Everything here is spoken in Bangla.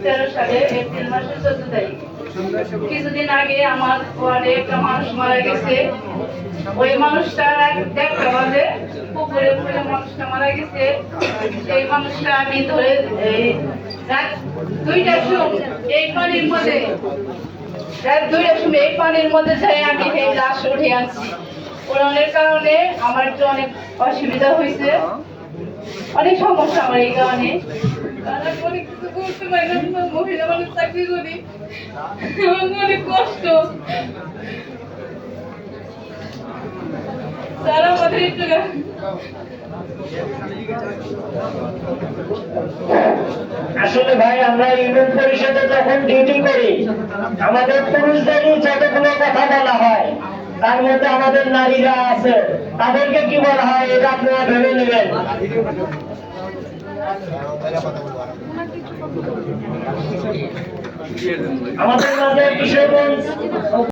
2013 সালে এপ্রিল মাসের 14 তারিখ। কিছুদিন আগে আমার ওয়ার্ডে একটা মানুষ মারা গেছে। ওই মানুষটা দেখতে বাজে পুকুরে পুকুরে মানুষটা মারা গেছে। সেই মানুষটা আমি ধরে রাত 2টার সময় এই পানির মধ্যে এই পানির মধ্যে যাই আমি এই লাশ উঠে আনছি। ওড়ানোর কারণে আমার একটু অনেক অসুবিধা হয়েছে, অনেক সমস্যা আমার এই কারণে। অনেক কিছু করতে পারি না, মহিলা মানুষ চাকরি করি, আমার অনেক কষ্ট। তারা আমাদের একটু আসলে ভাই আমরা ইউনিয়ন পরিষদে যখন ডিউটি করি আমাদের পুরুষদেরই যতগুলো কথা বলা হয় তার মধ্যে আমাদের নারীরা আছে, তাদেরকে কি বলা হয় এটা আপনারা ভেবে নেবেন। আমাদের মাঝে কিশোরগঞ্জ